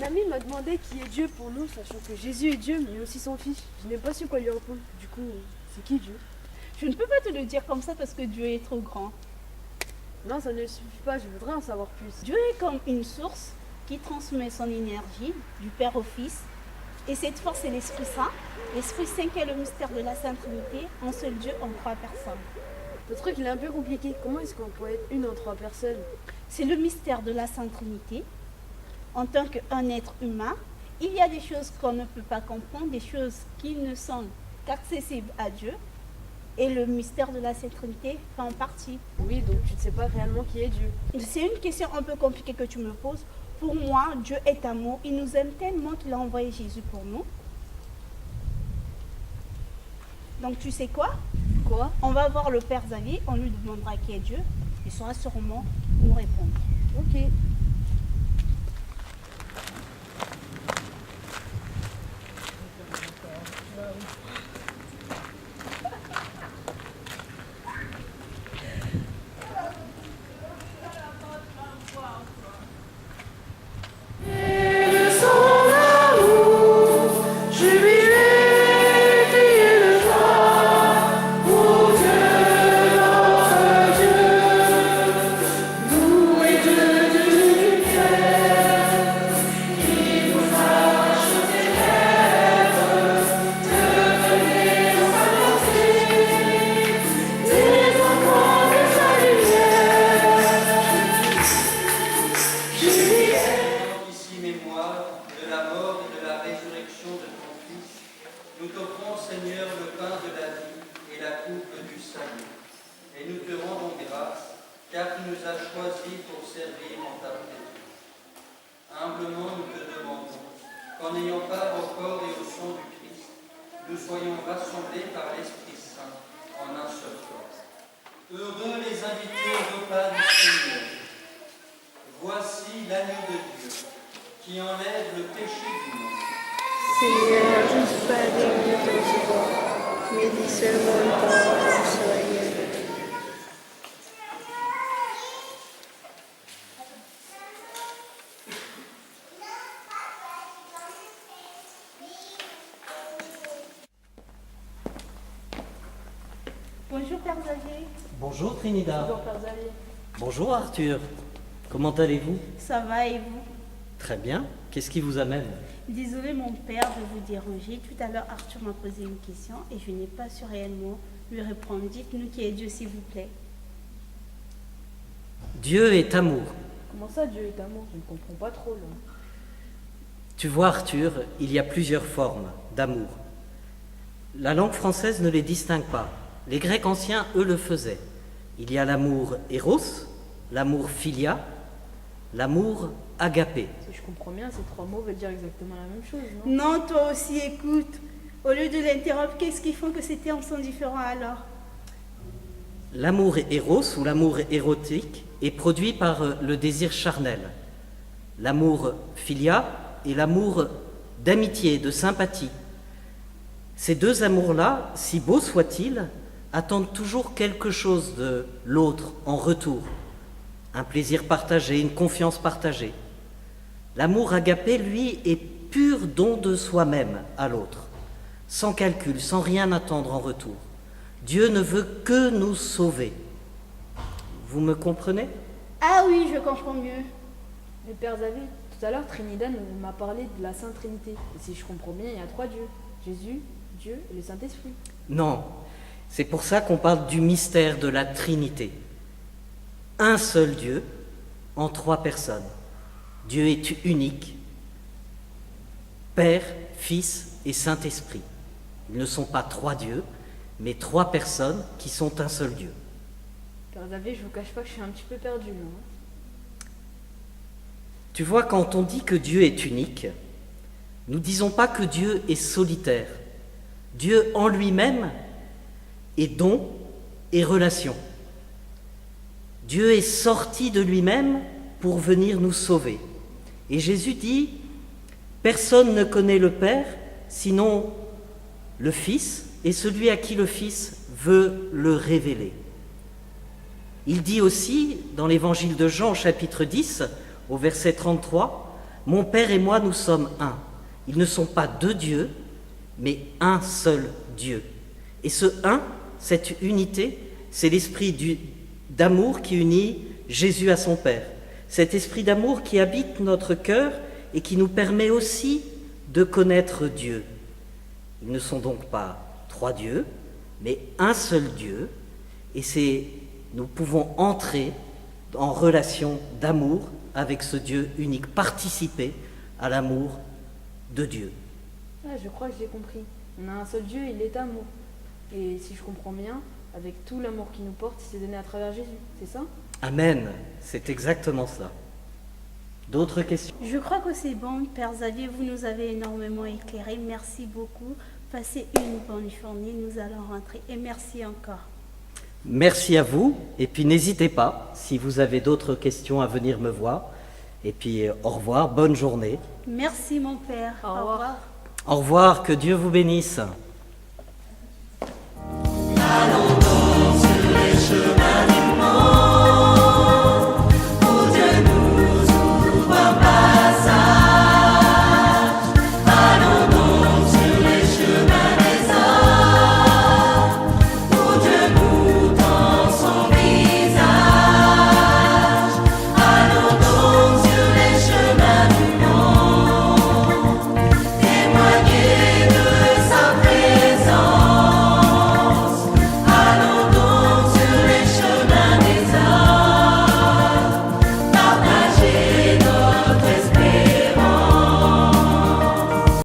ami m'a demandé qui est Dieu pour nous, sachant que Jésus est Dieu, mais aussi son fils. Je n'ai pas su quoi lui répondre. Du coup, c'est qui Dieu? Je ne peux pas te le dire comme ça parce que Dieu est trop grand. Non, ça ne suffit pas, je voudrais en savoir plus. Dieu est comme une source qui transmet son énergie du Père au Fils. Et cette force est l'Esprit Saint. L'Esprit Saint qui est le mystère de la Sainte Trinité, un seul Dieu en trois personnes. Le truc, il est un peu compliqué. Comment est-ce qu'on peut être une en trois personnes? C'est le mystère de la Sainte Trinité. En tant qu'un être humain, il y a des choses qu'on ne peut pas comprendre, des choses qui ne sont qu'accessibles à Dieu. Et le mystère de la Sainte Trinité fait en partie. Oui, donc tu ne sais pas réellement qui est Dieu. C'est une question un peu compliquée que tu me poses. Pour moi, Dieu est amour. Il nous aime tellement qu'il a envoyé Jésus pour nous. Donc tu sais quoi? Quoi? On va voir le Père Xavier, on lui demandera qui est Dieu. Il saura sûrement nous répondre. Ok. Ici mémoire de la mort et de la résurrection de ton Fils, nous t'offrons, Seigneur, le pain de la vie et la coupe du salut. Et nous te rendons grâce, car tu nous as choisis pour servir en ta présence. Humblement, nous te demandons qu'en ayant part au corps et au sang du Christ, nous soyons rassemblés par l'Esprit Saint en un seul corps. Heureux les invités au repas du Seigneur. Voici l'agneau de Dieu qui enlève le péché du monde. Seigneur, je ne suis pas digne de te recevoir, mais dis seulement une parole et je serai guéri. Bonjour Père Xavier. Bonjour Trinidad. Bonjour, Père Xavier. Bonjour Arthur. Comment allez-vous? Ça va et vous? Très bien. Qu'est-ce qui vous amène? Désolé mon père de vous déranger. Tout à l'heure Arthur m'a posé une question et je n'ai pas su réellement lui répondre. Dites-nous qui est Dieu s'il vous plaît. Dieu est amour. Comment ça, Dieu est amour? Je ne comprends pas trop, là. Tu vois Arthur, il y a plusieurs formes d'amour. La langue française ne les distingue pas. Les Grecs anciens, eux, le faisaient. Il y a l'amour éros, l'amour philia, l'amour agapé. Si je comprends bien, ces trois mots veulent dire exactement la même chose, non? Non, toi aussi écoute. Au lieu de l'interrompre, qu'est-ce qui font que ces termes sont différents alors? L'amour éros ou l'amour érotique est produit par le désir charnel. L'amour philia est l'amour d'amitié, de sympathie. Ces deux amours-là, si beaux soient-ils, attendent toujours quelque chose de l'autre en retour. Un plaisir partagé, une confiance partagée. L'amour agapé, lui, est pur don de soi-même à l'autre, sans calcul, sans rien attendre en retour. Dieu ne veut que nous sauver. Vous me comprenez? Ah oui, je comprends mieux. Mais Père Xavier, tout à l'heure, Trinidad m'a parlé de la Sainte Trinité. Et si je comprends bien, il y a trois dieux. Jésus, Dieu et le Saint-Esprit. Non, c'est pour ça qu'on parle du mystère de la Trinité. Un seul Dieu en trois personnes. Dieu est unique, Père, Fils et Saint-Esprit. Ils ne sont pas trois dieux, mais trois personnes qui sont un seul Dieu. Père Xavier, je vous cache pas que je suis un petit peu perdu, là, hein. Tu vois, quand on dit que Dieu est unique, nous ne disons pas que Dieu est solitaire. Dieu en lui-même est don et relation. Dieu est sorti de lui-même pour venir nous sauver. Et Jésus dit, personne ne connaît le Père sinon le Fils et celui à qui le Fils veut le révéler. Il dit aussi dans l'évangile de Jean au chapitre 10, au verset 33, Mon Père et moi, nous sommes un. Ils ne sont pas deux dieux, mais un seul Dieu. Et ce un, cette unité, c'est l'esprit d'amour qui unit Jésus à son Père. Cet esprit d'amour qui habite notre cœur et qui nous permet aussi de connaître Dieu. Ils ne sont donc pas trois dieux, mais un seul Dieu. Et nous pouvons entrer en relation d'amour avec ce Dieu unique, participer à l'amour de Dieu. Ah, je crois que j'ai compris. On a un seul Dieu, il est amour. Et si je comprends bien, avec tout l'amour qu'il nous porte, il s'est donné à travers Jésus, c'est ça? Amen, c'est exactement ça. D'autres questions? Je crois que c'est bon, Père Xavier, vous nous avez énormément éclairé. Merci beaucoup. Passez une bonne journée, nous allons rentrer. Et merci encore. Merci à vous. Et puis n'hésitez pas, si vous avez d'autres questions, à venir me voir. Et puis au revoir, bonne journée. Merci mon Père. Au revoir. Au revoir, que Dieu vous bénisse.